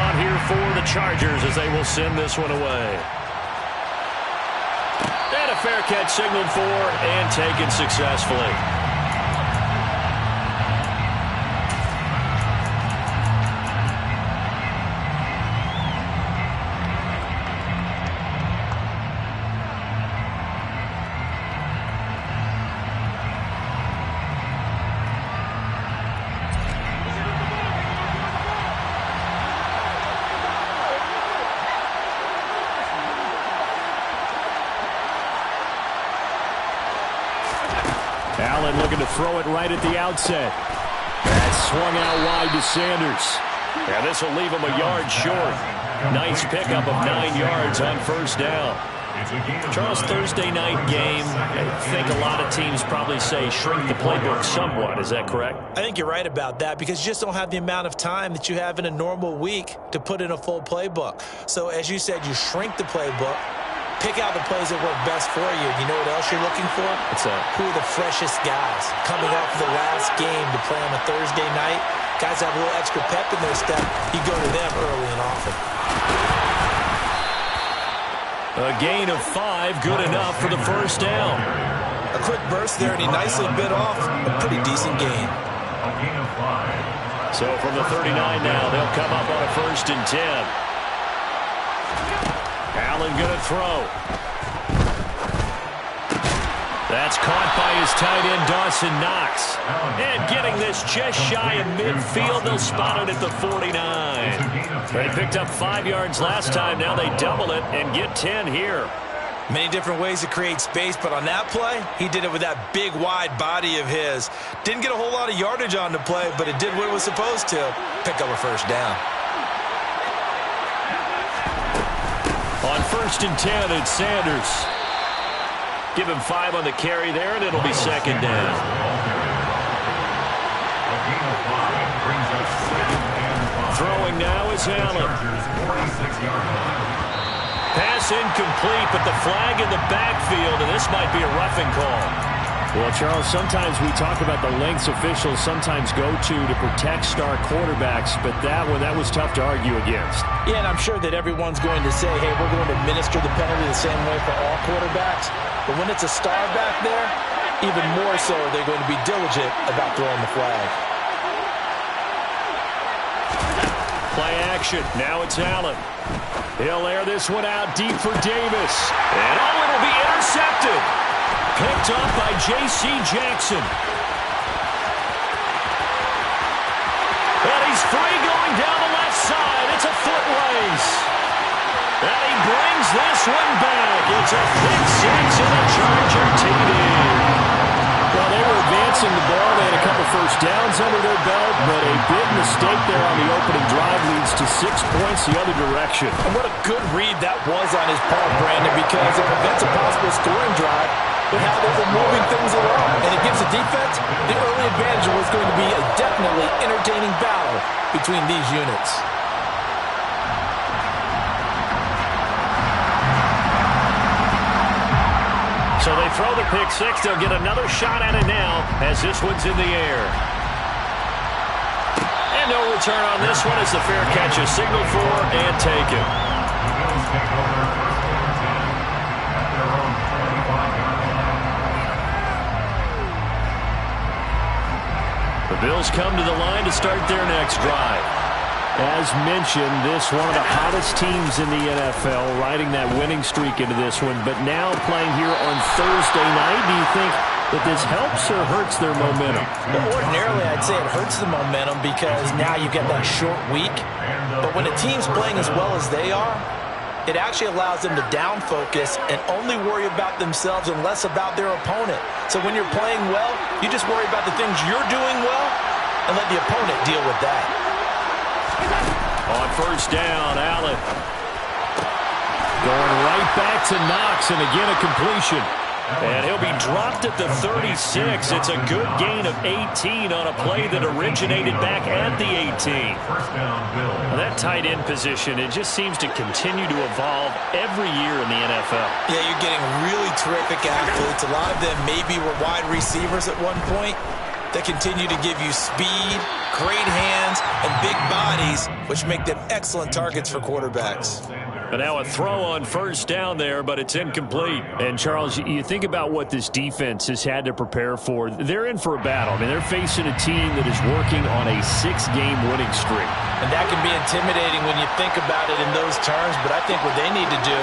on here for the Chargers as they will send this one away. And a fair catch signaled for and taken successfully. Allen looking to throw it right at the outset. That's swung out wide to Sanders. And this will leave him a yard short. Nice pickup of 9 yards on first down. Charles, Thursday night game, I think a lot of teams probably say shrink the playbook somewhat. Is that correct? I think you're right about that because you just don't have the amount of time that you have in a normal week to put in a full playbook. So as you said, you shrink the playbook. Pick out the plays that work best for you. You know what else you're looking for? What's that? Who are the freshest guys coming off the last game to play on a Thursday night? Guys have a little extra pep in their step. You go to them early and often. A gain of 5, good enough for the first down. A quick burst there, and he nicely bit off a pretty decent gain. So from the 39 now, they'll come up on a 1st and 10. Allen going to throw. That's caught by his tight end, Dawson Knox. And getting this just shy of midfield, they'll spot it at the 49. They picked up 5 yards last time. Now they double it and get 10 here. Many different ways to create space, but on that play, he did it with that big, wide body of his. Didn't get a whole lot of yardage on the play, but it did what it was supposed to. Pick up a first down. On 1st and 10, it's Sanders. Give him 5 on the carry there, and it'll be 2nd down. Throwing now is Allen. Pass incomplete, but the flag in the backfield, and this might be a roughing call. Well, Charles, sometimes we talk about the lengths officials sometimes go to protect star quarterbacks, but that was tough to argue against. Yeah, and I'm sure that everyone's going to say, hey, we're going to administer the penalty the same way for all quarterbacks. But when it's a star back there, even more so, they're going to be diligent about throwing the flag. Play action. Now it's Allen. He'll air this one out deep for Davis. And it'll be intercepted. Picked up by J.C. Jackson. And he's free going down the left side. It's a foot race. And he brings this one back. It's a pick six and a Charger TD. Well, they were advancing the ball. They had a couple first downs under their belt, but a big mistake there on the opening drive leads to 6 points the other direction. And what a good read that was on his part, Brandon, because it prevents a possible scoring drive with how they were moving things along. And it gives the defense the early advantage of what's going to be a definitely entertaining battle between these units. So they throw the pick six. They'll get another shot at it now as this one's in the air. And no return on this one as the fair catch is signaled for and taken. The Bills come to the line to start their next drive. As mentioned, this one of the hottest teams in the NFL, riding that winning streak into this one, but now playing here on Thursday night. Do you think that this helps or hurts their momentum? Well, ordinarily, I'd say it hurts the momentum because now you get that short week. But when a team's playing as well as they are, it actually allows them to down focus and only worry about themselves and less about their opponent. So when you're playing well, you just worry about the things you're doing well and let the opponent deal with that. On first down, Allen going right back to Knox, and again a completion. And he'll be dropped at the 36. It's a good gain of 18 on a play that originated back at the 18. Well, that tight end position, it just seems to continue to evolve every year in the NFL. Yeah, you're getting really terrific athletes. A lot of them maybe were wide receivers at one point. They continue to give you speed, great hands, and big bodies, which make them excellent targets for quarterbacks. And now a throw on first down there, but it's incomplete. And, Charles, you think about what this defense has had to prepare for. They're in for a battle. I mean, they're facing a team that is working on a 6-game winning streak. And that can be intimidating when you think about it in those terms, but I think what they need to do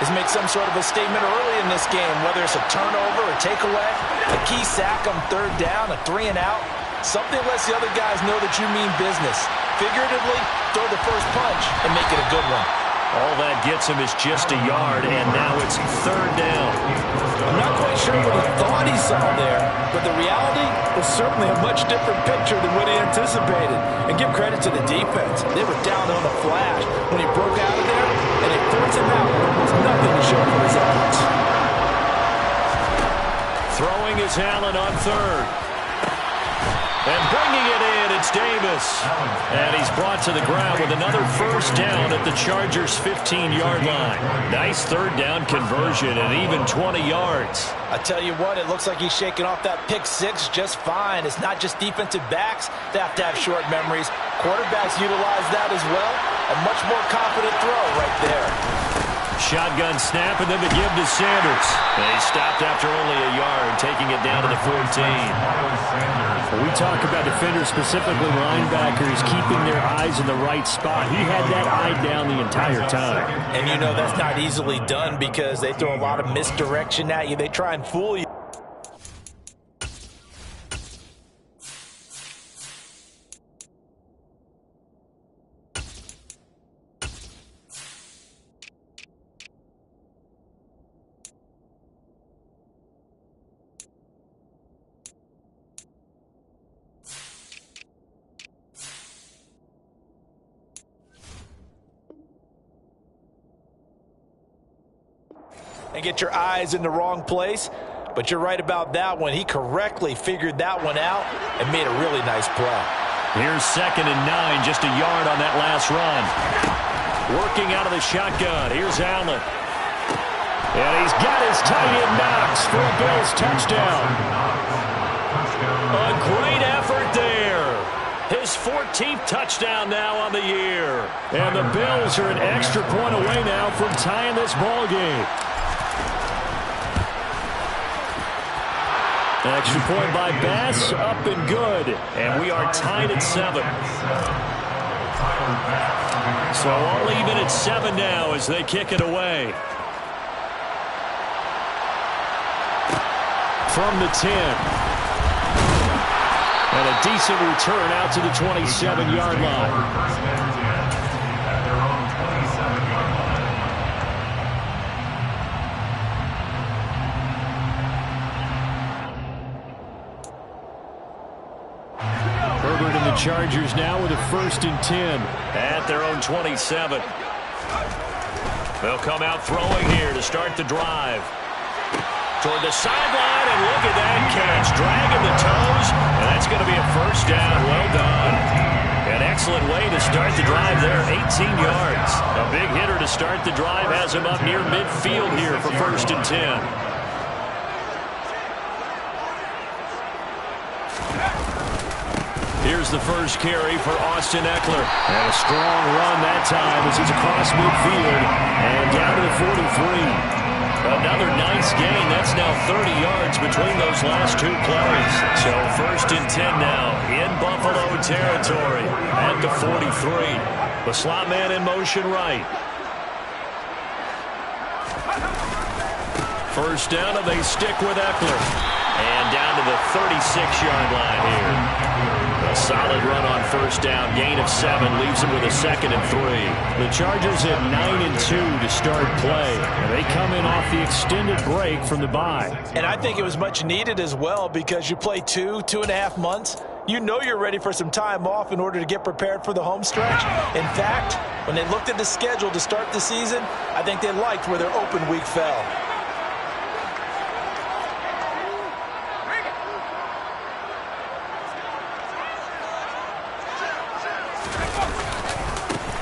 is make some sort of a statement early in this game, whether it's a turnover, a takeaway, a key sack on third down, a 3-and-out. Something lets the other guys know that you mean business. Figuratively, throw the first punch and make it a good one. All that gets him is just a yard, and now it's third down. I'm not quite sure what he thought he saw there, but the reality was certainly a much different picture than what he anticipated. And give credit to the defense. They were down on a flash when he broke out of there, and they forced him out with almost nothing to show for his efforts. Throwing is Allen on third. And bringing it in, it's Davis. And he's brought to the ground with another first down at the Chargers' 15-yard line. Nice third down conversion and even 20 yards. I tell you what, it looks like he's shaking off that pick six just fine. It's not just defensive backs that have to have short memories. Quarterbacks utilize that as well. A much more confident throw right there. Shotgun snap and then the give to Sanders. And he stopped after only a yard, taking it down to the 14. When we talk about defenders, specifically linebackers, keeping their eyes in the right spot, he had that eye down the entire time. And you know that's not easily done because they throw a lot of misdirection at you. They try and fool you. And get your eyes in the wrong place. But you're right about that one. He correctly figured that one out and made a really nice play. Here's 2nd and 9, just a yard on that last run. Working out of the shotgun. Here's Allen. And he's got his tight end Knox for a Bills touchdown. A great effort there. His 14th touchdown now on the year. And the Bills are an extra point away now from tying this ball game. Extra point by Bass, up and good. And we are tied at 7. So all even at 7 now as they kick it away. From the 10. And a decent return out to the 27-yard line. Chargers now with a 1st and 10 at their own 27. They'll come out throwing here to start the drive. Toward the sideline, and look at that catch. Dragging the toes, and that's going to be a first down. Well done. An excellent way to start the drive there, 18 yards. A big hitter to start the drive has him up near midfield here for 1st and 10. Here's the first carry for Austin Eckler. And a strong run that time as he's across midfield and down to the 43. Another nice gain. That's now 30 yards between those last 2 plays. So 1st and 10 now in Buffalo territory at the 43. The slot man in motion right. First down, and they stick with Eckler. And down to the 36-yard line here. A solid run on first down. Gain of 7 leaves them with a 2nd and 3. The Chargers at 9 and 2 to start play. And they come in off the extended break from the bye. And I think it was much needed as well because you play 2.5 months. You know you're ready for some time off in order to get prepared for the home stretch. In fact, when they looked at the schedule to start the season, I think they liked where their open week fell.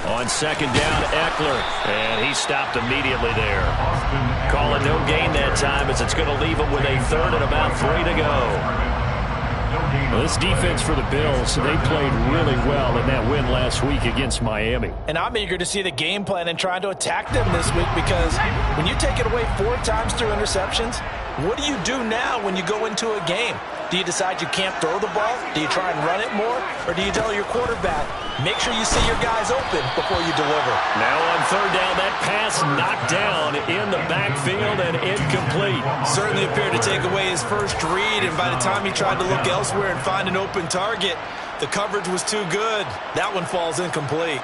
On 2nd down, Eckler, and he stopped immediately there. Calling no gain that time as it's going to leave him with a 3rd and about 3 to go. Well, this defense for the Bills, they played really well in that win last week against Miami. And I'm eager to see the game plan and trying to attack them this week, because when you take it away 4 times through interceptions, what do you do now when you go into a game? Do you decide you can't throw the ball? Do you try and run it more? Or do you tell your quarterback, make sure you see your guys open before you deliver? Now on third down, that pass knocked down in the backfield and incomplete. Certainly appeared to take away his first read, and by the time he tried to look elsewhere and find an open target, the coverage was too good. That one falls incomplete.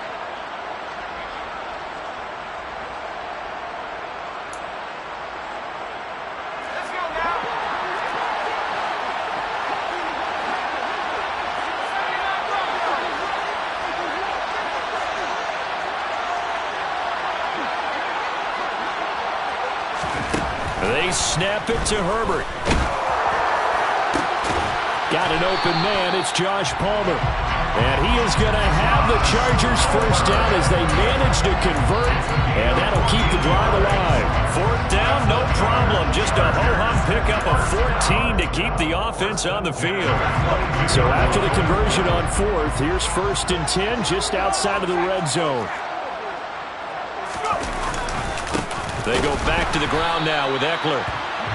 They snap it to Herbert. Got an open man. It's Josh Palmer. And he is going to have the Chargers first down as they manage to convert. And that'll keep the drive alive. Fourth down, no problem. Just a ho-hum pickup of 14 to keep the offense on the field. So after the conversion on fourth, here's 1st and 10 just outside of the red zone. They go back to the ground now with Eckler.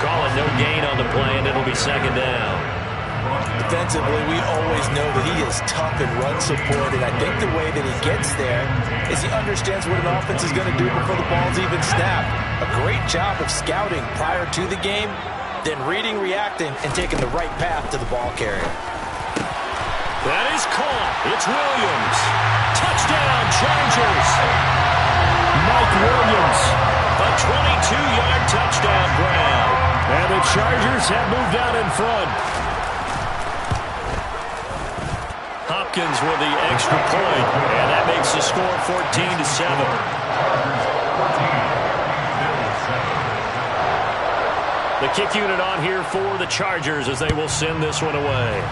Calling no gain on the play, and it'll be 2nd down. Defensively, we always know that he is tough in run support, and I think the way that he gets there is he understands what an offense is going to do before the ball's even snapped. A great job of scouting prior to the game, then reading, reacting, and taking the right path to the ball carrier. That is caught. It's Williams. Touchdown, Chargers. Mike Williams. A 22-yard touchdown grab. And the Chargers have moved out in front. Hopkins with the extra point. And that makes the score 14-7. The kick unit on here for the Chargers as they will send this one away.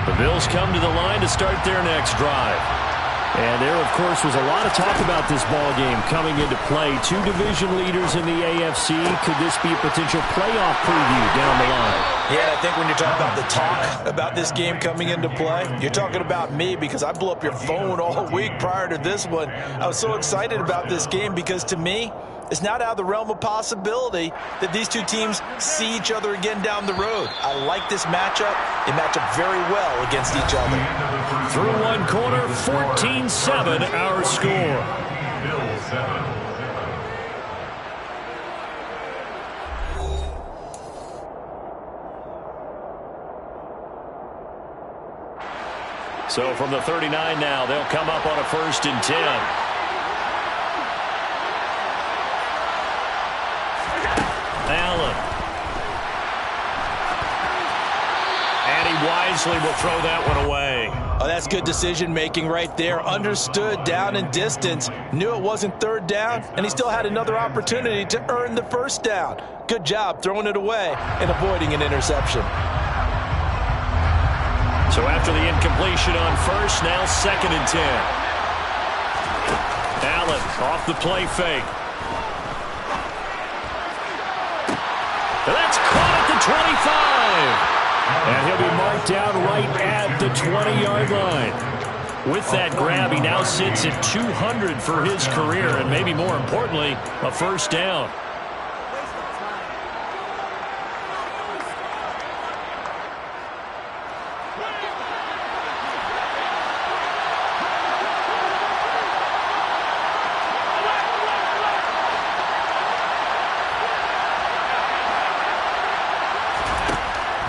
The Bills come to the line to start their next drive. And there, of course, was a lot of talk about this ball game coming into play. 2 division leaders in the AFC. Could this be a potential playoff preview down the line? Yeah, I think when you're talking about the talk about this game coming into play, you're talking about me, because I blew up your phone all week prior to this one. I was so excited about this game because, to me, it's not out of the realm of possibility that these 2 teams see each other again down the road. I like this matchup. They match up very well against each other. Through one quarter, 14-7 our score. So from the 39 now, they'll come up on a 1st and 10. Allen. And he wisely will throw that one away. Oh, that's good decision-making right there. Understood down and distance. Knew it wasn't 3rd down, and he still had another opportunity to earn the 1st down. Good job throwing it away and avoiding an interception. So after the incompletion on 1st, now 2nd and 10. Allen off the play fake. That's caught at the 25. And he'll be marked down right at the 20-yard line. With that grab, he now sits at 200 for his career, and maybe more importantly, a 1st down.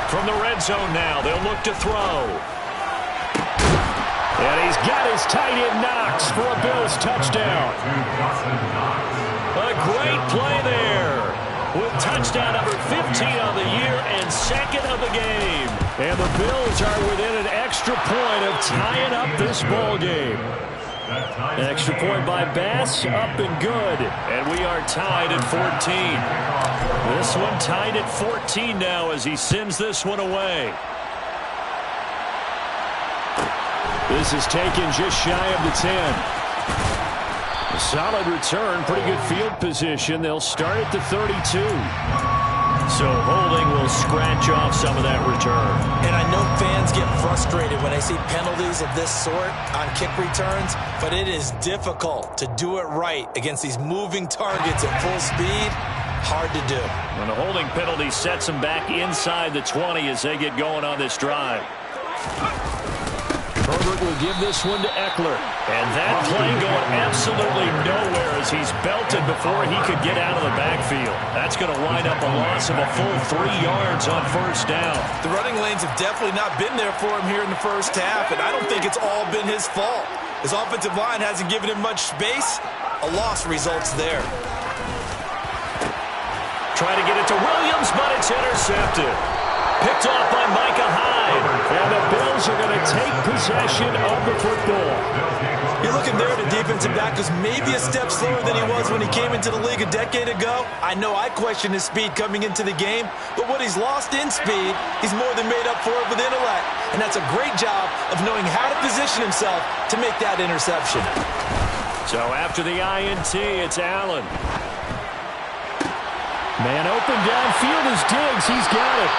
From the red zone now, they'll look to throw. And he's got his tight end Knox for a Bills touchdown. A great play there with touchdown number 15 on the year and 2nd of the game. And the Bills are within an extra point of tying up this ball game. Extra point by Bass, up and good. And we are tied at 14. This one tied at 14 now as he sends this one away. This is taken just shy of the 10. A solid return, pretty good field position. They'll start at the 32. So holding will scratch off some of that return. And I know fans get frustrated when they see penalties of this sort on kick returns, but it is difficult to do it right against these moving targets at full speed. Hard to do. And a holding penalty sets them back inside the 20 as they get going on this drive. Herbert will give this one to Eckler. And that play going absolutely nowhere as he's belted before he could get out of the backfield. That's going to wind up a loss of a full 3 yards on first down. The running lanes have definitely not been there for him here in the first half, and I don't think it's all been his fault. His offensive line hasn't given him much space. A loss results there. Trying to get it to Williams, but it's intercepted. Picked off by Micah Hyde. And the Bills are going to take possession of the football. You're looking there at a defensive back who's maybe a step slower than he was when he came into the league a decade ago. I know I questioned his speed coming into the game, but what he's lost in speed, he's more than made up for it with intellect. And that's a great job of knowing how to position himself to make that interception. So after the INT, it's Allen. Man open downfield is Diggs. He's got it.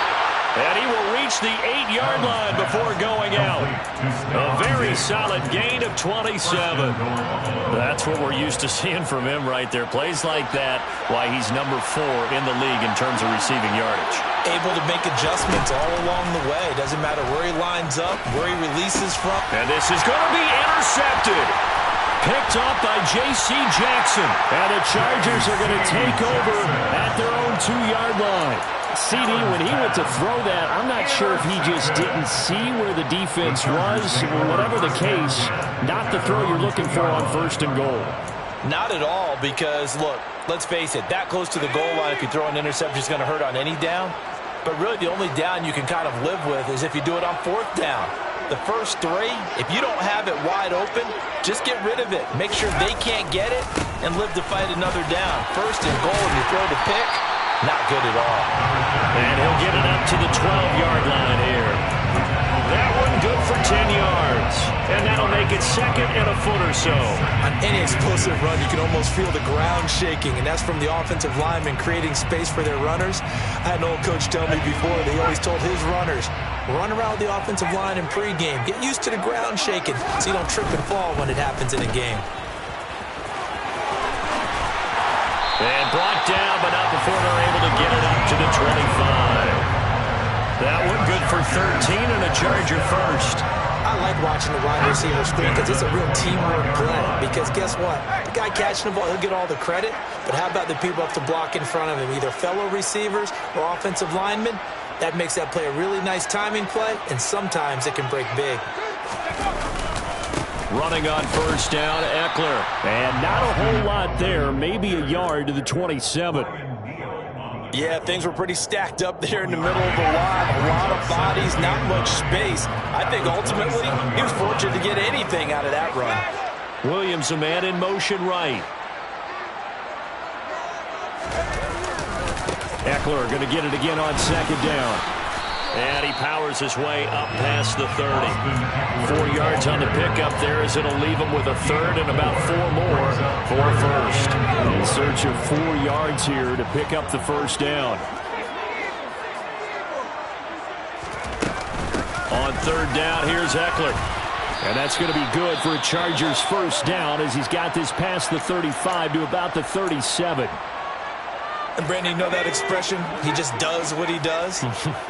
And he will reach the 8-yard line before going out. A very solid gain of 27. That's what we're used to seeing from him right there. Plays like that, why he's number 4 in the league in terms of receiving yardage. Able to make adjustments all along the way. Doesn't matter where he lines up, where he releases from. And this is going to be intercepted. Picked off by J.C. Jackson. And the Chargers are going to take over at their own 2-yard line. CD, when he went to throw that, I'm not sure if he just didn't see where the defense was. Whatever the case, not the throw you're looking for on first and goal. Not at all, because, look, let's face it, that close to the goal line, if you throw an interception, is going to hurt on any down. But really, the only down you can kind of live with is if you do it on 4th down. The first 3, if you don't have it wide open, just get rid of it. Make sure they can't get it and live to fight another down. First and goal, and you throw the pick. Not good at all. And he'll get it up to the 12-yard line here. That one good for 10 yards. And that'll make it second and a foot or so. On any explosive run, you can almost feel the ground shaking, and that's from the offensive linemen creating space for their runners. I had an old coach tell me before, they always told his runners, run around the offensive line in pregame. Get used to the ground shaking so you don't trip and fall when it happens in a game. And brought down, but not before they're able to get it up to the 25. That one good for 13 and a Charger first. I like watching the wide receiver screen because it's a real teamwork play. Because guess what? The guy catching the ball, he'll get all the credit. But how about the people up to block in front of him, either fellow receivers or offensive linemen? That makes that play a really nice timing play, and sometimes it can break big. Running on first down, Eckler. And not a whole lot there, maybe a yard to the 27. Yeah, things were pretty stacked up there in the middle of the line. A lot of bodies, not much space. I think ultimately he was fortunate to get anything out of that run. Williams, a man in motion right. Eckler going to get it again on second down. And he powers his way up past the 30. 4 yards on the pickup there as it'll leave him with a third and about 4 more for first. In search of 4 yards here to pick up the first down. On third down, here's Eckler. And that's going to be good for a Chargers first down as he's got this past the 35 to about the 37. And Brandon, you know that expression? He just does what he does.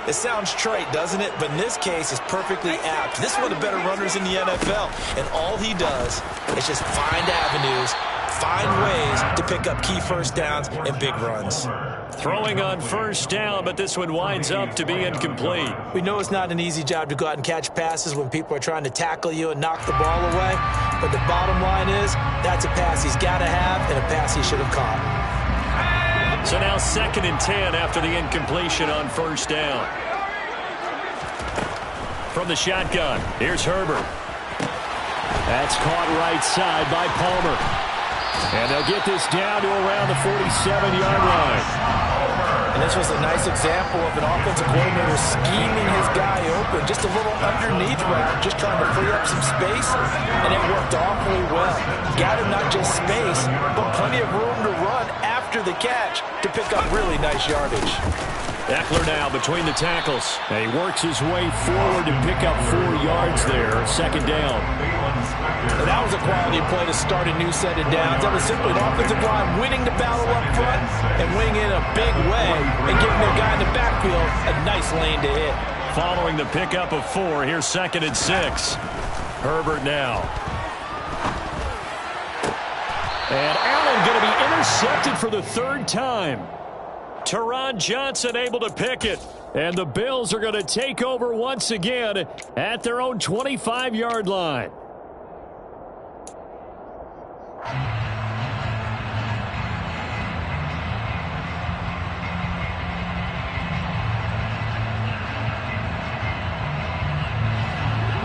It sounds trite, doesn't it? But in this case, it's perfectly apt. This is one of the better runners in the NFL. And all he does is just find avenues, find ways to pick up key first downs and big runs. Throwing on first down, but this one winds up to be incomplete. We know it's not an easy job to go out and catch passes when people are trying to tackle you and knock the ball away. But the bottom line is, that's a pass he's got to have and a pass he should have caught. So now 2nd and 10 after the incompletion on first down. From the shotgun, here's Herbert. That's caught right side by Palmer. And they'll get this down to around the 47-yard line. And this was a nice example of an offensive coordinator scheming his guy open. Just a little underneath route, just trying to free up some space, and it worked awfully well. Got him not just space, but plenty of room to run after the catch to pick up really nice yardage. Eckler now between the tackles. And he works his way forward to pick up 4 yards there. Second down. And that was a quality play to start a new set of downs. That was simply an offensive line winning the battle up front and winning in a big way and giving their guy in the backfield a nice lane to hit. Following the pickup of 4, here's 2nd and 6. Herbert now. And Allen going to be intercepted for the 3rd time. Teron Johnson able to pick it. And the Bills are going to take over once again at their own 25-yard line.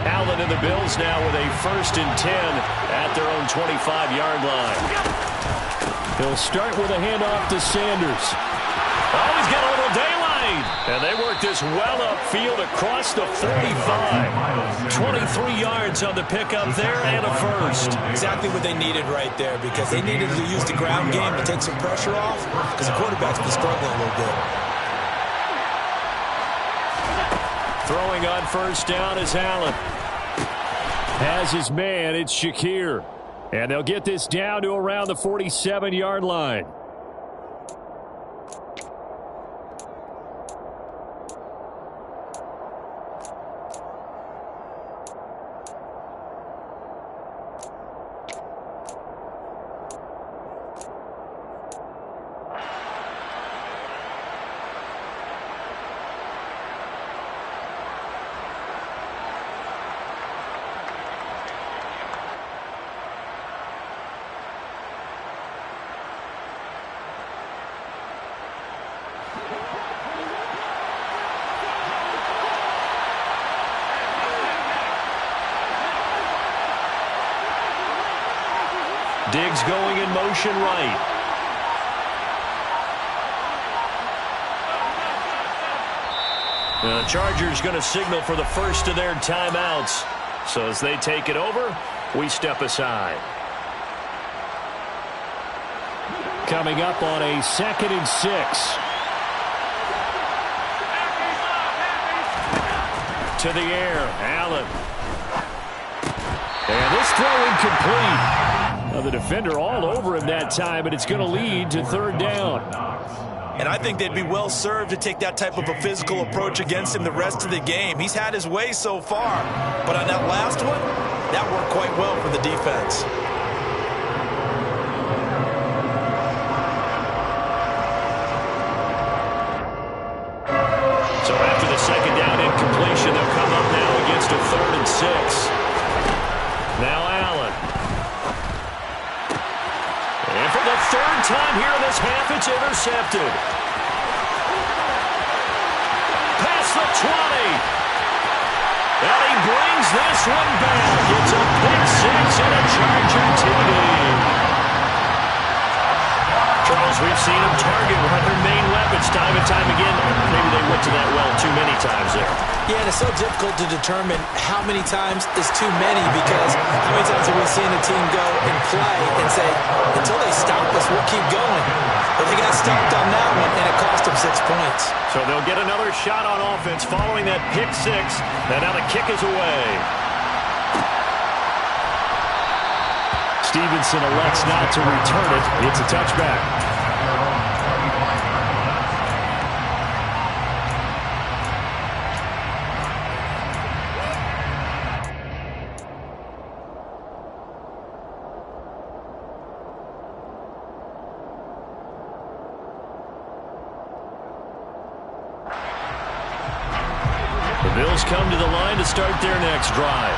Allen and the Bills now with a 1st and 10 at their own 25-yard line. He'll start with a handoff to Sanders. Oh, he's got a little daylight. And they work this well upfield across the 45. 23 yards on the pickup there and a 1st. Exactly what they needed right there, because they needed to use the ground game to take some pressure off, because the quarterback's been struggling a little bit. Throwing on 1st down is Allen. Has his man, it's Shakir. And they'll get this down to around the 47-yard line. Diggs going in motion right. The Chargers going to signal for the first of their timeouts. So as they take it over, we step aside. Coming up on a 2nd and 6. To the air, Allen. And this throw incomplete. The defender all over him that time, and it's going to lead to 3rd down. And I think they'd be well served to take that type of a physical approach against him the rest of the game. He's had his way so far, but on that last one, that worked quite well for the defense. So after the 2nd down incompletion, they'll come up now against a 3rd and 6. Now Allen. And for the 3rd time here in this half, it's intercepted. Past the 20. And he brings this one back. It's a pick 6 and a Charger TD. Charles, we've seen him target one of their main weapons time and time again. Maybe they went to that well too many times there. Yeah, and it's so difficult to determine how many times is too many, because how many times have we seen a team go and play and say, until they stop us, we'll keep going. But they got stopped on that one, and it cost them 6 points. So they'll get another shot on offense following that pick 6. And now the kick is away. Stevenson elects not to return it. It's a touchback. The Bills come to the line to start their next drive.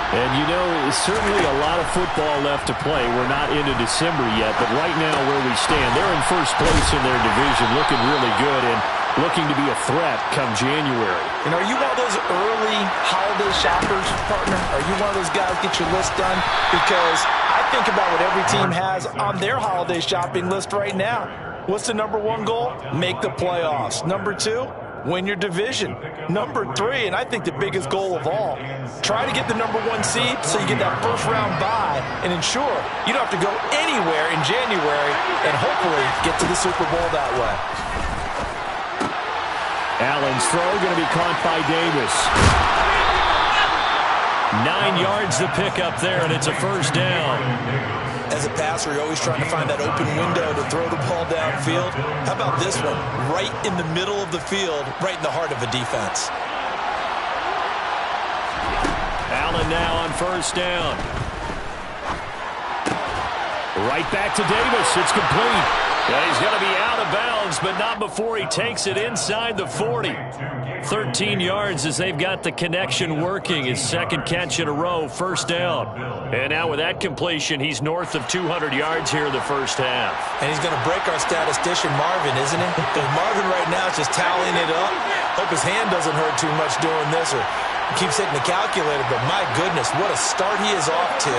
And, you know, certainly a lot of football left to play. We're not into December yet, but right now where we stand, they're in first place in their division, looking really good. And looking to be a threat come January. And are you one of those early holiday shoppers, partner? Are you one of those guys get your list done? Because I think about what every team has on their holiday shopping list right now. What's the number one goal? Make the playoffs. Number two, win your division. Number three, and I think the biggest goal of all, try to get the number one seed so you get that first round bye and ensure you don't have to go anywhere in January and hopefully get to the Super Bowl that way. Allen's throw going to be caught by Davis. 9 yards to pick up there, and it's a first down. As a passer, you're always trying to find that open window to throw the ball downfield. How about this one? Right in the middle of the field, right in the heart of a defense. Allen now on first down. Right back to Davis. It's complete. And he's going to be out of bounds, but not before he takes it inside the 40. 13 yards as they've got the connection working. His second catch in a row, first down. And now with that completion, he's north of 200 yards here in the first half. And he's going to break our statistician Marvin, isn't he? Because Marvin right now is just tallying it up. Hope his hand doesn't hurt too much doing this, or he keeps hitting the calculator, but my goodness, what a start he is off to.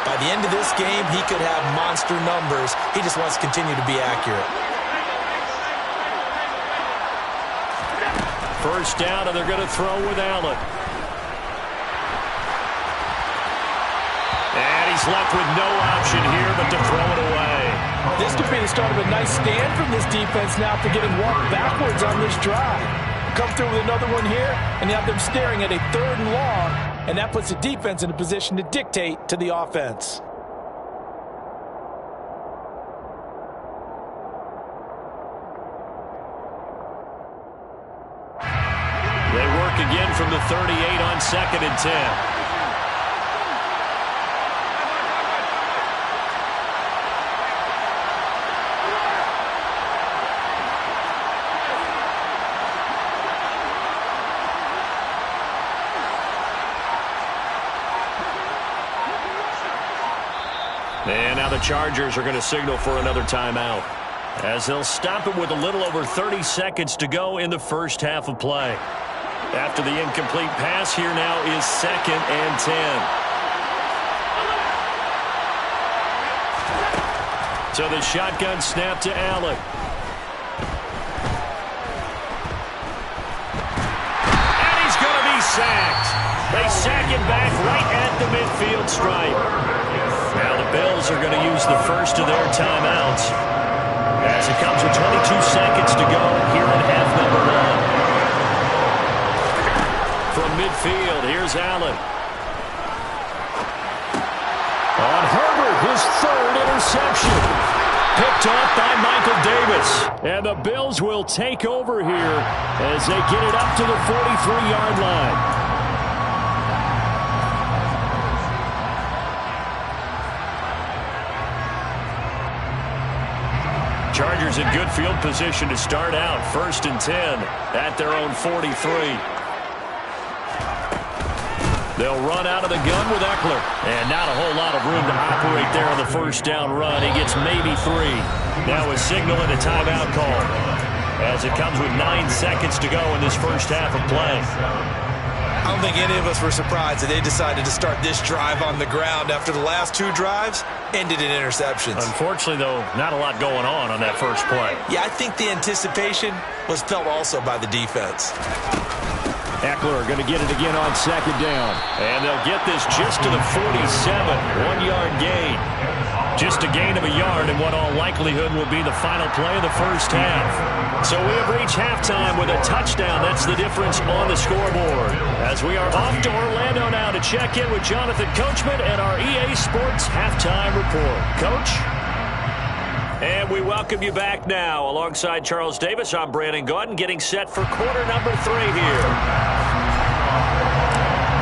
By the end of this game, he could have monster numbers. He just wants to continue to be accurate. First down, and they're going to throw with Allen. And he's left with no option here but to throw it away. This could be the start of a nice stand from this defense now after getting walked backwards on this drive. Come through with another one here, and you have them staring at a 3rd and long, and that puts the defense in a position to dictate to the offense. They work again from the 38 on 2nd and 10. And now the Chargers are going to signal for another timeout, as they'll stop it with a little over 30 seconds to go in the first half of play. After the incomplete pass, here now is 2nd and 10. So the shotgun snap to Allen. And he's going to be sacked. They sack him back right at the midfield stripe. Now the Bills are going to use the first of their timeouts, as it comes with 22 seconds to go here in half number 1. From midfield, here's Allen. On Herbert, his 3rd interception. Picked off by Michael Davis. And the Bills will take over here as they get it up to the 43-yard line. Chargers in good field position to start out. 1st and 10 at their own 43. They'll run out of the gun with Eckler. And not a whole lot of room to operate there on the first down run. He gets maybe 3. Now a signal and a timeout call, as it comes with 9 seconds to go in this first half of play. I don't think any of us were surprised that they decided to start this drive on the ground after the last 2 drives ended in interceptions. Unfortunately, though, not a lot going on that first play. Yeah, I think the anticipation was felt also by the defense. Eckler going to get it again on 2nd down. And they'll get this just to the 47. 1-yard gain. Just a gain of a yard in what all likelihood will be the final play of the first half. So we have reached halftime with a touchdown. That's the difference on the scoreboard. As we are off to Orlando now to check in with Jonathan Coachman and our EA Sports Halftime Report. Coach? And we welcome you back now. Alongside Charles Davis, I'm Brandon Gaudin, getting set for quarter number 3 here.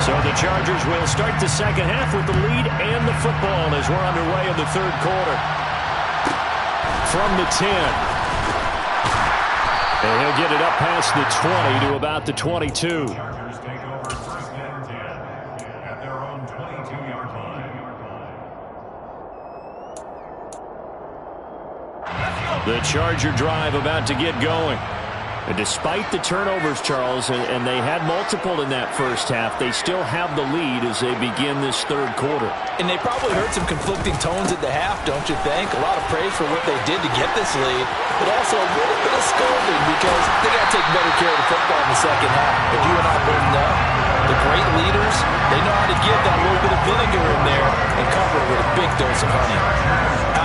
So the Chargers will start the second half with the lead and the football as we're underway in the 3rd quarter. From the 10. And he'll get it up past the 20 to about the 22. The Charger drive about to get going. And despite the turnovers, Charles, and they had multiple in that first half, they still have the lead as they begin this third quarter. And they probably heard some conflicting tones at the half, don't you think? A lot of praise for what they did to get this lead, but also a little bit of scolding because they got to take better care of the football in the second half. But you and I both know the great leaders, they know how to give that little bit of vinegar in there and cover it with a big dose of honey.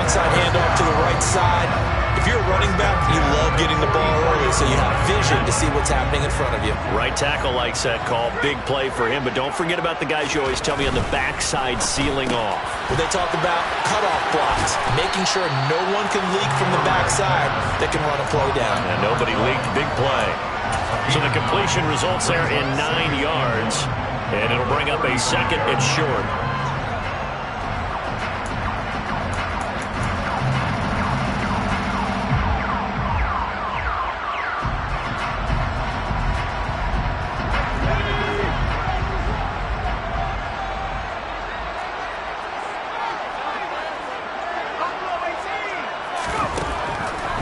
Outside handoff to the right side. If you're a running back, you love getting the ball early so you have vision to see what's happening in front of you. Right tackle likes that call. Big play for him, but don't forget about the guys you always tell me on the backside sealing off. Well, they talk about cutoff blocks, making sure no one can leak from the backside that can run a play down. And nobody leaked. Big play. So the completion results there in 9 yards, and it'll bring up a second and short.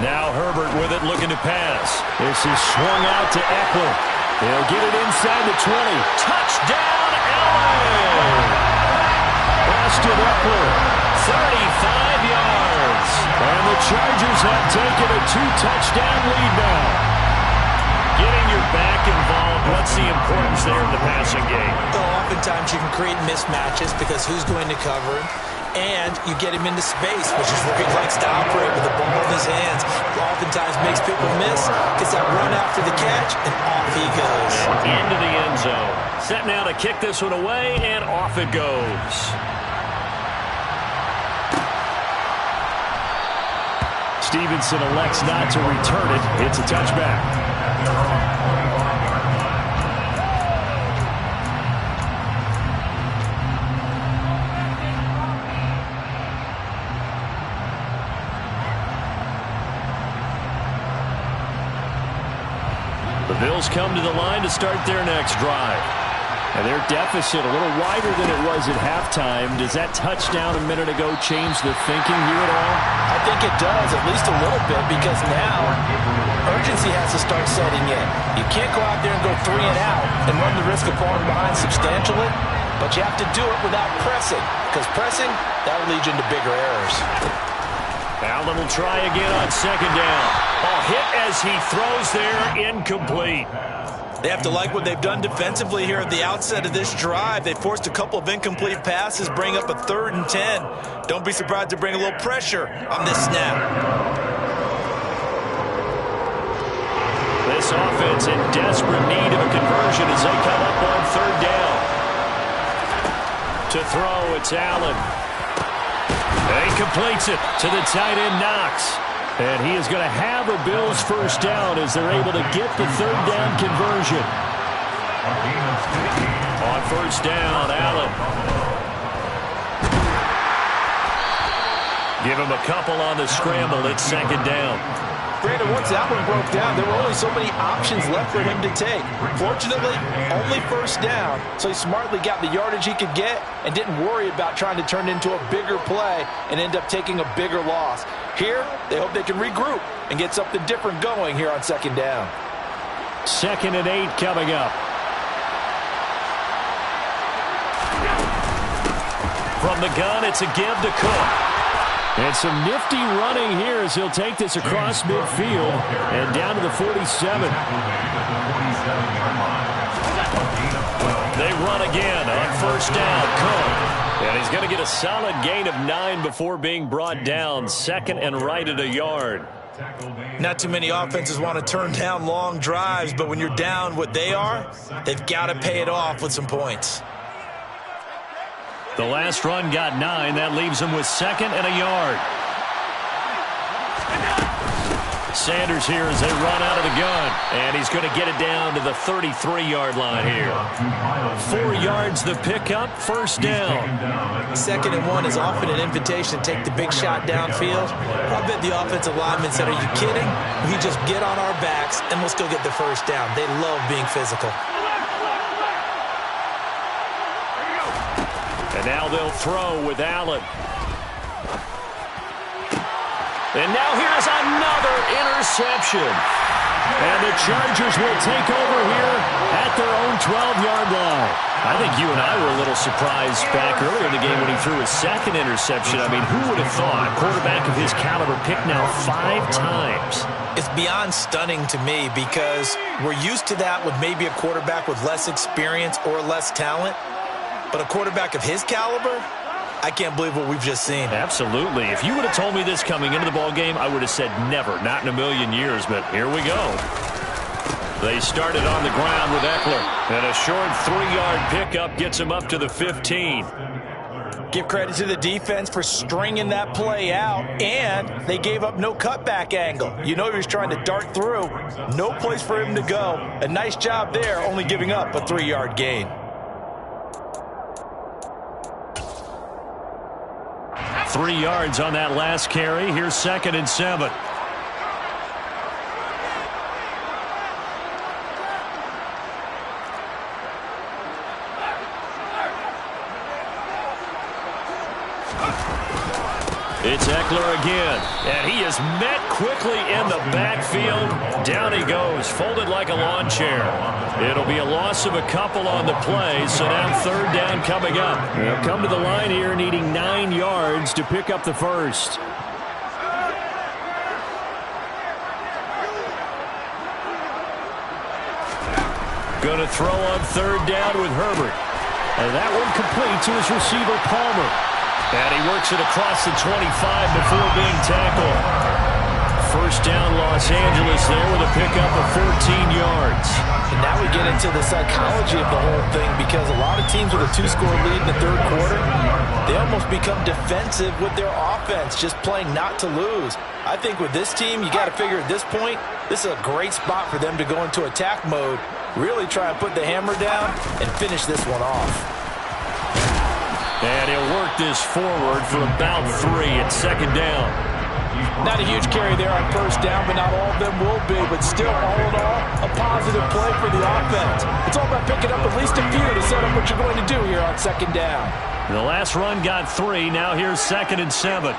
Now Herbert with it, looking to pass. This is swung out to Eckler. They'll get it inside the 20. Touchdown, Allen! Austin Eckler, 35 yards. and the Chargers have taken a 2-touchdown lead now. Getting your back involved, what's the importance there in the passing game? Well, oftentimes you can create mismatches because who's going to cover him? And you get him into space, which is where he likes to operate with the ball in his hands. Oftentimes makes people miss, gets that run after the catch, and off he goes. And into the end zone. Set now to kick this one away, and off it goes. Stevenson elects not to return it. It's a touchback. The Bills come to the line to start their next drive. And their deficit a little wider than it was at halftime. Does that touchdown a minute ago change the thinking here at all? I think it does, at least a little bit, because now urgency has to start setting in. You can't go out there and go 3 and out and run the risk of falling behind substantially, but you have to do it without pressing, because pressing, that'll lead you into bigger errors. Allen will try again on second down. Hit as he throws there, incomplete. They have to like what they've done defensively here at the outset of this drive. They forced a couple of incomplete passes, bring up a 3rd and 10. Don't be surprised to bring a little pressure on this snap. This offense in desperate need of a conversion as they come up on 3rd down. To throw, it's Allen. And he completes it to the tight end, Knox. And he is going to have a Bills first down as they're able to get the 3rd down conversion. On 1st down, Allen. Give him a couple on the scramble. It's 2nd down. Brandon, once that one broke down, there were only so many options left for him to take. Fortunately, only 1st down, so he smartly got the yardage he could get and didn't worry about trying to turn it into a bigger play and end up taking a bigger loss. Here, they hope they can regroup and get something different going here on 2nd down. 2nd and 8 coming up. From the gun, it's a give to Cook. And some nifty running here as he'll take this across midfield and down to the 47. They run again on 1st down. Cook. And he's going to get a solid gain of 9 before being brought down. 2nd and right at a yard. Not too many offenses want to turn down long drives, but when you're down what they are, they've got to pay it off with some points. The last run got 9. That leaves him with 2nd and a yard. Sanders here as they run out of the gun. And he's going to get it down to the 33-yard line here. 4 yards the pickup, 1st down. 2nd and 1 is often an invitation to take the big shot downfield. I bet the offensive linemen said, are you kidding? We just get on our backs and we'll still get the 1st down. They love being physical. And now they'll throw with Allen. And now here's another interception. And the Chargers will take over here at their own 12-yard line. I think you and I were a little surprised back earlier in the game when he threw his second interception. I mean, who would have thought a quarterback of his caliber picked now 5 times? It's beyond stunning to me because we're used to that with maybe a quarterback with less experience or less talent. But a quarterback of his caliber, I can't believe what we've just seen. Absolutely. If you would have told me this coming into the ballgame, I would have said never, not in a million years. But here we go. They started on the ground with Eckler. And a short 3-yard pickup gets him up to the 15. Give credit to the defense for stringing that play out, and they gave up no cutback angle. You know he was trying to dart through. No place for him to go. A nice job there, only giving up a 3-yard gain. Three yards on that last carry. Here's 2nd and 7. It's Eckler again, and he is met quickly in the backfield. Down he goes, folded like a lawn chair. It'll be a loss of a couple on the play, so now 3rd down coming up. They'll come to the line here needing 9 yards to pick up the first. Going to throw on 3rd down with Herbert. And that one complete to his receiver, Palmer. And he works it across the 25 before being tackled. First down, Los Angeles there with a pickup of 14 yards. And now we get into the psychology of the whole thing because a lot of teams with a 2-score lead in the 3rd quarter, they almost become defensive with their offense, just playing not to lose. I think with this team, you got to figure at this point, this is a great spot for them to go into attack mode, really try and put the hammer down and finish this one off. And he'll work this forward for about 3 at 2nd down. Not a huge carry there on 1st down, but not all of them will be. But still, all in all, a positive play for the offense. It's all about picking up at least a few to set up what you're going to do here on 2nd down. The last run got 3. Now here's 2nd and 7.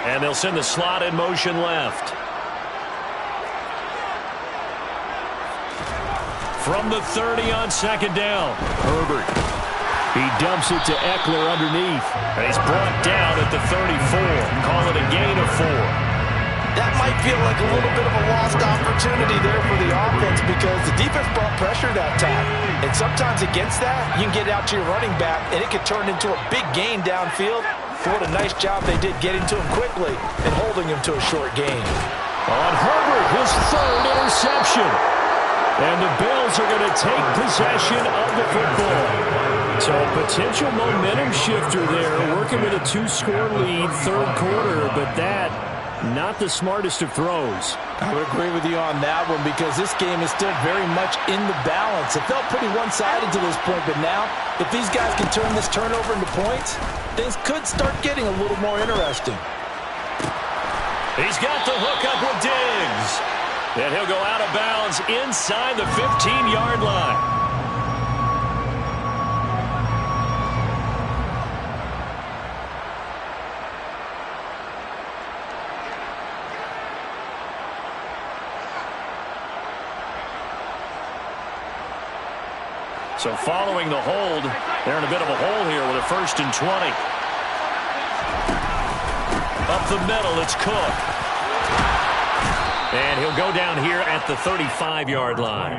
And they'll send the slot in motion left. From the 30 on 2nd down, Herbert. He dumps it to Eckler underneath. And he's brought down at the 34. Call it a gain of 4. That might feel like a little bit of a lost opportunity there for the offense because the defense brought pressure that time. And sometimes against that, you can get out to your running back, and it could turn into a big gain downfield. But what a nice job they did getting to him quickly and holding him to a short gain. On Herbert, his 3rd interception. And the Bills are going to take possession of the football. So a potential momentum shifter there, working with a 2-score lead, 3rd quarter, but that, not the smartest of throws. I would agree with you on that one because this game is still very much in the balance. It felt pretty one-sided to this point, but now, if these guys can turn this turnover into points, things could start getting a little more interesting. He's got the hook up with Diggs. And he'll go out of bounds inside the 15-yard line. So following the hold, they're in a bit of a hole here with a 1st and 20. Up the middle, it's Cook. And he'll go down here at the 35-yard line.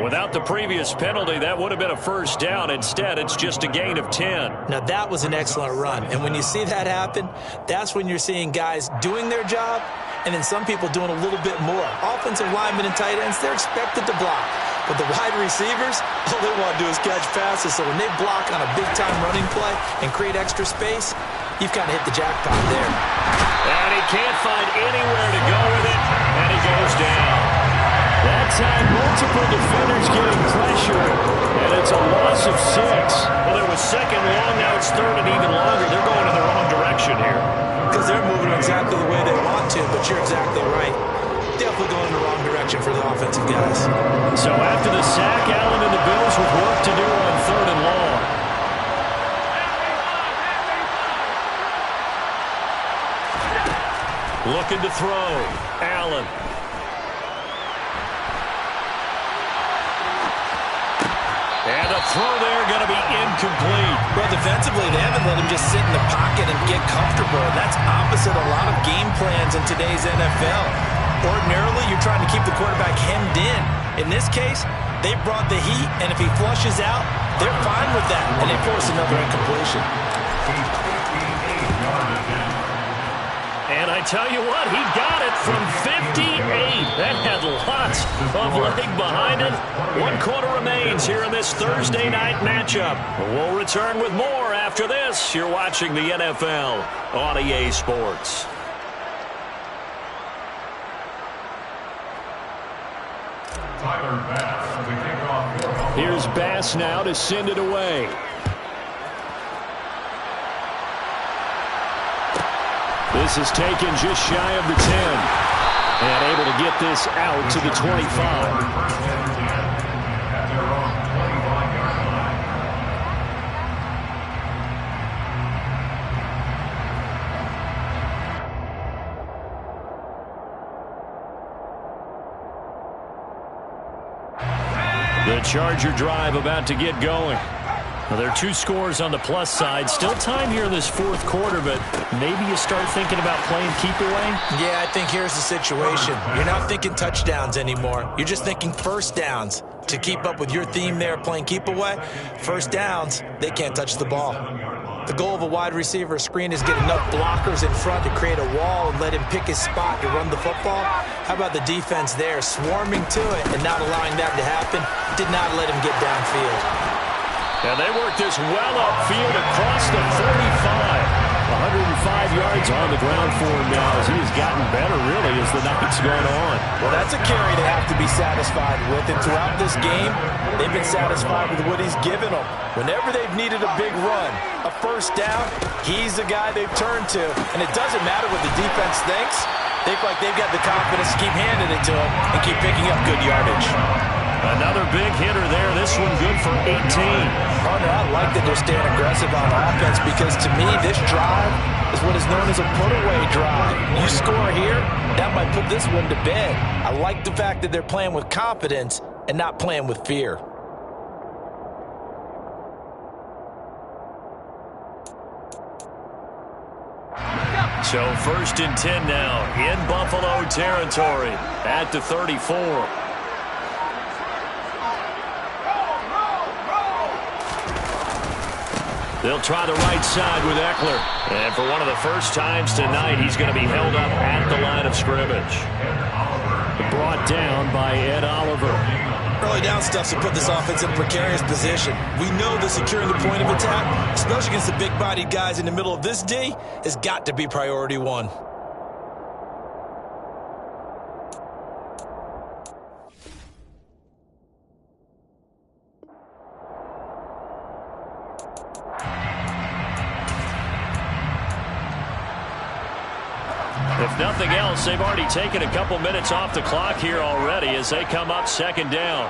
Without the previous penalty, that would have been a 1st down. Instead, it's just a gain of 10. Now, that was an excellent run. And when you see that happen, that's when you're seeing guys doing their job and then some people doing a little bit more. Offensive linemen and tight ends, they're expected to block. But the wide receivers, all they want to do is catch passes. So when they block on a big-time running play and create extra space, you've kind of hit the jackpot there. And he can't find anywhere to go with it, and he goes down. That time, multiple defenders getting pressure, and it's a loss of 6. Well, it was 2nd long, now it's 3rd and even longer. They're going in the wrong direction here. Because they're moving exactly the way they want to, but you're exactly right. Definitely going in the wrong direction for the offensive guys. So after the sack, Allen and the Bills with work to do on 3rd and long. Looking to throw. Allen. And a throw there going to be incomplete. Well, defensively, they haven't let him just sit in the pocket and get comfortable. That's opposite a lot of game plans in today's NFL. Ordinarily, you're trying to keep the quarterback hemmed in. In this case, they brought the heat, and if he flushes out, they're fine with that, and they force another incompletion. And I tell you what, he got it from 58. That had lots of leg behind it. 1 quarter remains here in this Thursday night matchup. We'll return with more after this. You're watching the NFL on EA Sports. Here's Bass now to send it away. This is taken just shy of the 10. And able to get this out to the 25. The Charger drive about to get going. Well, there are 2 scores on the plus side. Still time here in this 4th quarter, but maybe you start thinking about playing keep away? Yeah, I think here's the situation. You're not thinking touchdowns anymore. You're just thinking first downs. To keep up with your theme there, playing keep away, first downs, they can't touch the ball. The goal of a wide receiver screen is get enough blockers in front to create a wall and let him pick his spot to run the football. How about the defense there, swarming to it and not allowing that to happen? Did not let him get downfield. And they work this well upfield across the 45. 105 yards on the ground for him now as he has gotten better, really, as the night's gone on. Well, that's a carry they have to be satisfied with. And throughout this game, they've been satisfied with what he's given them. Whenever they've needed a big run, a first down, he's the guy they've turned to. And it doesn't matter what the defense thinks. They feel like they've got the confidence to keep handing it to him and keep picking up good yardage. Another big hitter there. This one good for 18. Partner, I like that they're staying aggressive on offense because to me, this drive is what is known as a put-away drive. You score here, that might put this one to bed. I like the fact that they're playing with confidence and not playing with fear. So 1st and 10 now in Buffalo territory at the 34. They'll try the right side with Eckler. And for one of the first times tonight, he's going to be held up at the line of scrimmage. Brought down by Ed Oliver. Early down stuff to put this offense in a precarious position. We know that securing the point of attack, especially against the big-bodied guys in the middle of this D, has got to be priority 1. If nothing else, they've already taken a couple minutes off the clock here already as they come up 2nd down.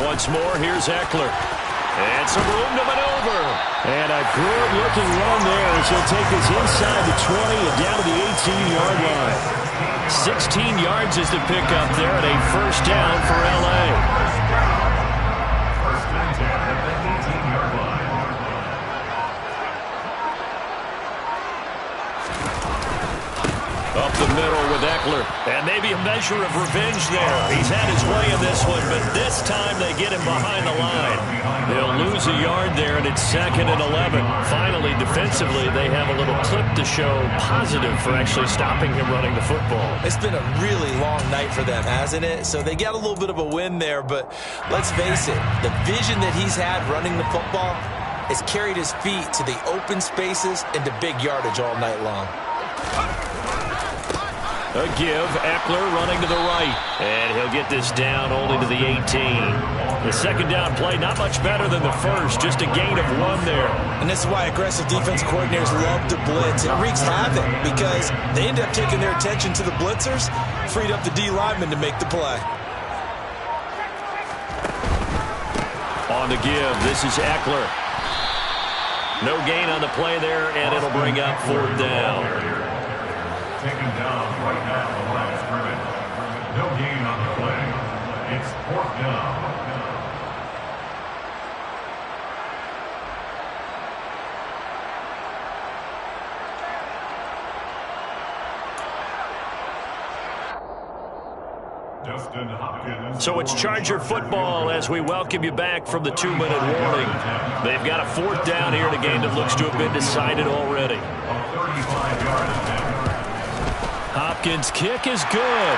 Once more, here's Eckler. And some room to maneuver. And a good-looking run there as he'll take us inside the 20 and down to the 18-yard line. 16 yards is the pickup there at a first down for L.A. Up the middle with Eckler. And maybe a measure of revenge there. He's had his way in this one, but this time they get him behind the line. They'll lose a yard there, and it's 2nd and 11. Finally, defensively, they have a little clip to show positive for actually stopping him running the football. It's been a really long night for them, hasn't it? So they got a little bit of a win there, but let's face it, the vision that he's had running the football has carried his feet to the open spaces and to big yardage all night long. A give, Eckler running to the right. And he'll get this down only to the 18. The 2nd down play, not much better than the first, just a gain of 1 there. And this is why aggressive defense coordinators love to blitz. It wreaks havoc because they end up taking their attention to the blitzers, freed up the D lineman to make the play. On the give, this is Eckler. No gain on the play there, and it'll bring up 4th down. Taken down right now on the line of scrimmage. No gain on the play. It's 4th down. So it's Charger football as we welcome you back from the 2-minute warning. They've got a 4th down here in a game that looks to have been decided already. Hopkins' kick is good.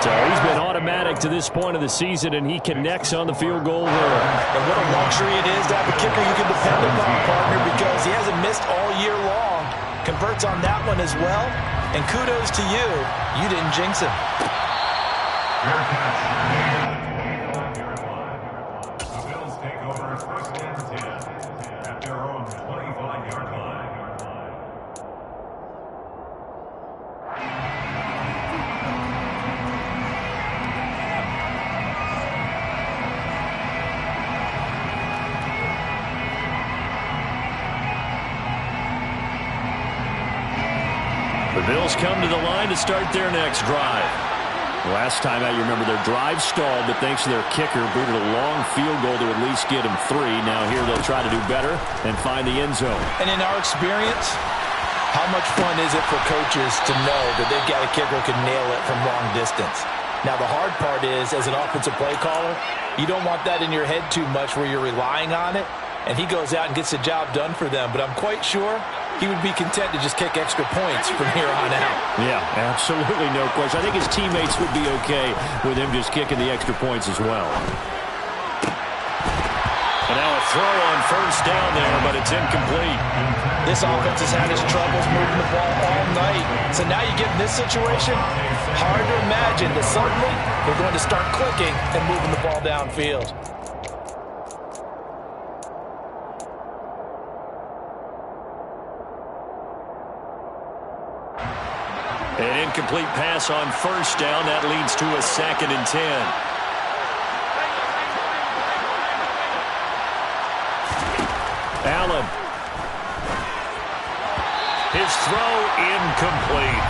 So he's been automatic to this point of the season, and he connects on the field goal there. And what a luxury it is to have a kicker you can depend upon, partner, because he hasn't missed all year long. Converts on that one as well. And kudos to you. You didn't jinx him. The Bills take over 1st and 10 at their own 25-yard line. The Bills come to the line to start their next drive. Last time out, you remember their drive stalled, but thanks to their kicker, booted a long field goal to at least get him 3. Now here they'll try to do better and find the end zone. And in our experience, how much fun is it for coaches to know that they've got a kicker who can nail it from long distance? Now the hard part is, as an offensive play caller, you don't want that in your head too much where you're relying on it, and he goes out and gets the job done for them. But I'm quite sure he would be content to just kick extra points from here on out. Yeah, absolutely no question. I think his teammates would be okay with him just kicking the extra points as well. And now a throw on 1st down there, but it's incomplete. This offense has had its troubles moving the ball all night. So now you get in this situation, hard to imagine that suddenly they're going to start clicking and moving the ball downfield. An incomplete pass on 1st down. That leads to a 2nd and 10. Allen. His throw incomplete.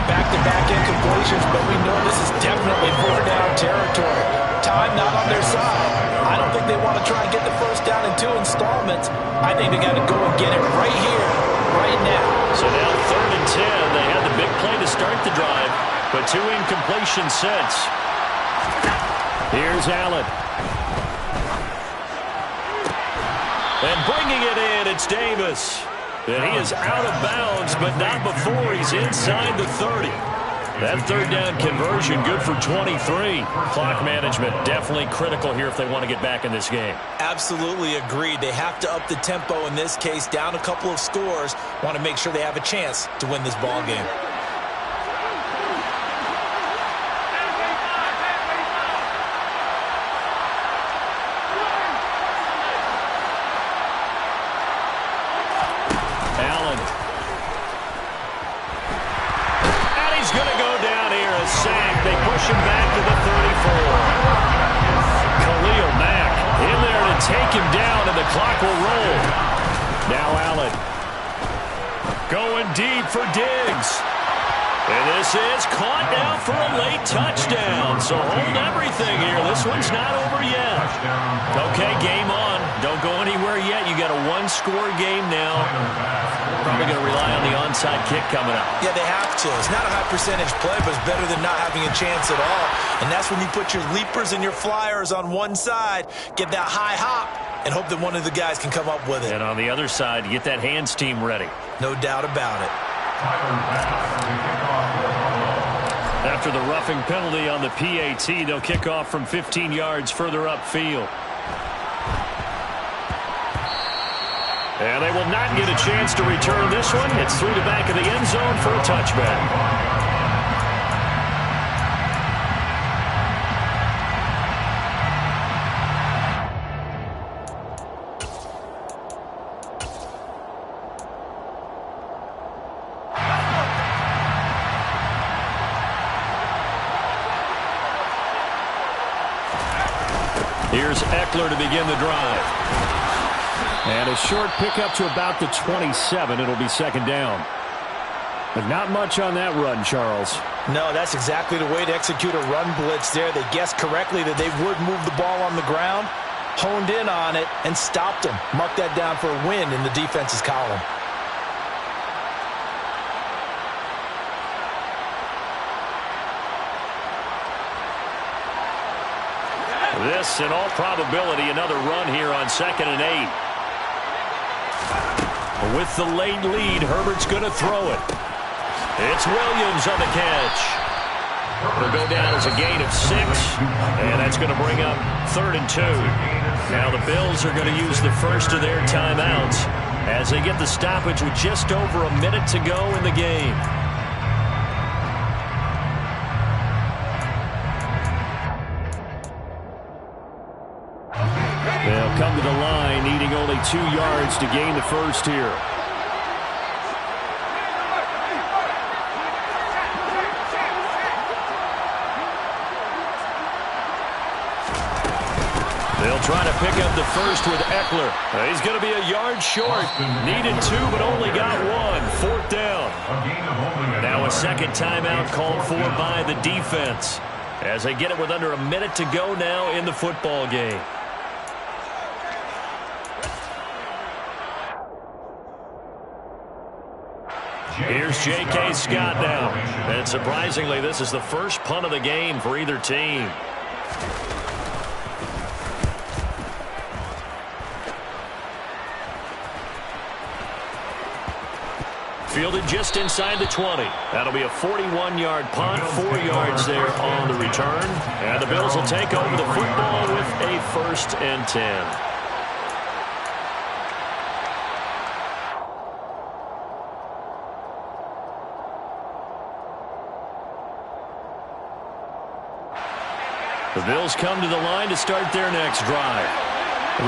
Back-to-back incompletions, but we know this is definitely 4th down territory. Time not on their side. I don't think they want to try and get the 1st down in 2 installments. I think they got to go and get it right here, right now. So now 3rd and 10. They had the big play to start the drive, but 2 incompletions since. Here's Allen. And bringing it in, it's Davis. And he is out of bounds, but not before he's inside the 30. That 3rd down conversion, good for 23. Clock management definitely critical here if they want to get back in this game. Absolutely agreed. They have to up the tempo in this case, down a couple of scores. Want to make sure they have a chance to win this ball game. Allen. And he's going to go down here, a sack. They push him back to the 34. Khalil Mack in there to take him down, and the clock will roll. Now Allen going deep for Diggs. And this is caught now for a late touchdown. So hold everything here. This one's not over yet. Okay, game on. Don't go anywhere yet. You got a 1-score game now. Probably going to rely on the onside kick coming up. Yeah, they have to. It's not a high percentage play, but it's better than not having a chance at all. And that's when you put your leapers and your flyers on one side, get that high hop, and hope that one of the guys can come up with it. And on the other side, get that hands team ready. No doubt about it. After the roughing penalty on the PAT, they'll kick off from 15 yards further upfield. And they will not get a chance to return this one. It's through the back of the end zone for a touchback. Here's Eckler to begin the drive. And a short pickup to about the 27. It'll be second down. But not much on that run, Charles. No, that's exactly the way to execute a run blitz there. They guessed correctly that they would move the ball on the ground, honed in on it, and stopped them. Mark that down for a win in the defense's column. This, in all probability, another run here on 2nd and 8. With the late lead, Herbert's going to throw it. It's Williams on the catch. It'll go down as a gain of 6, and that's going to bring up 3rd and 2. Now the Bills are going to use the first of their timeouts as they get the stoppage with just over a minute to go in the game. They'll come to the line, needing only 2 yards to gain the first here. They'll try to pick up the first with Eckler. He's going to be a yard short. Needed 2, but only got 1. 4th down. Now a second timeout called for by the defense as they get it with under a minute to go now in the football game. Here's J.K. Scott now. And surprisingly, this is the first punt of the game for either team. Fielded just inside the 20. That'll be a 41-yard punt, 4 yards there on the return. And the Bills will take over the football with a 1st and 10. The Bills come to the line to start their next drive.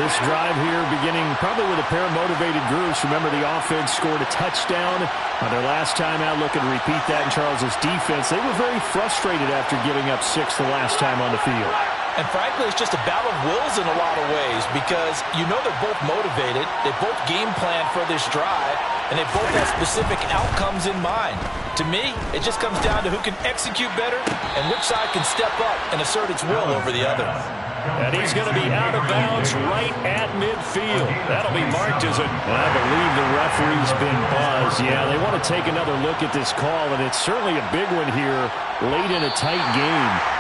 This drive here beginning probably with a pair of motivated groups. Remember, the offense scored a touchdown on their last time out. Looking to repeat that in Charles's defense. They were very frustrated after giving up 6 the last time on the field. And frankly, it's just a battle of wills in a lot of ways because you know they're both motivated. They both game plan for this drive, and they both have specific outcomes in mind. To me, it just comes down to who can execute better and which side can step up and assert its will over the other. And he's going to be out of bounds right at midfield. That'll be marked as a... I believe the referee's been buzzed. Yeah, they want to take another look at this call, and it's certainly a big one here late in a tight game.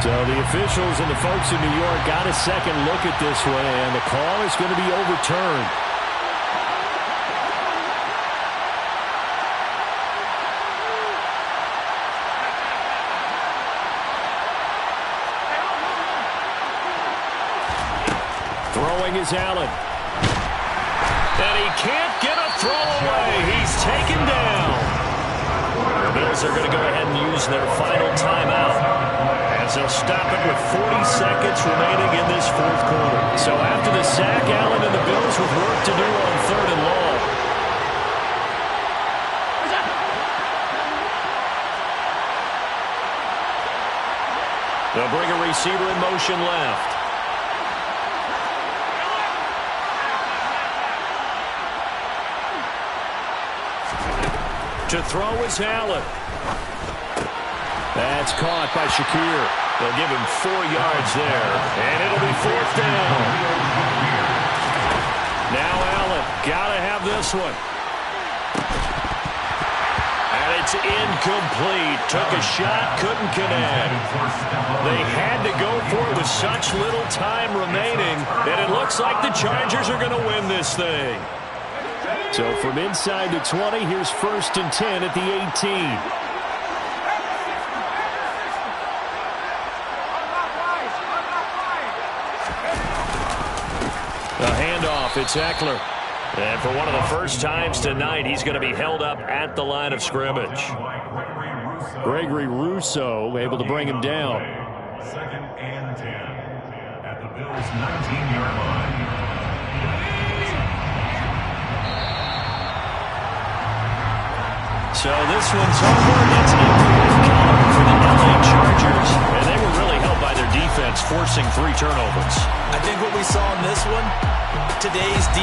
So the officials and the folks in New York got a second look at this one, and the call is going to be overturned. Throwing is Allen. And he can't get a throw away. He's taken down. The Bills are going to go ahead and use their final timeout, as they'll stop it with 40 seconds remaining in this 4th quarter. So after the sack, Allen and the Bills with work to do on 3rd and long. They'll bring a receiver in motion left. To throw is Allen. That's caught by Shakir. They'll give him 4 yards there, and it'll be 4th down. Now Allen, gotta have this one. And it's incomplete. Took a shot, couldn't connect. They had to go for it with such little time remaining that it looks like the Chargers are going to win this thing. So from inside the 20, here's 1st and 10 at the 18. The handoff, it's Eckler. And for one of the first times tonight, he's going to be held up at the line of scrimmage. Gregory Rousseau able to bring him down. 2nd and 10 at the Bills' 19-yard line. So this one's over. That's an empty win column for the LA Chargers. And they were really helped by their defense, forcing 3 turnovers. I think what we saw in this one, today's defense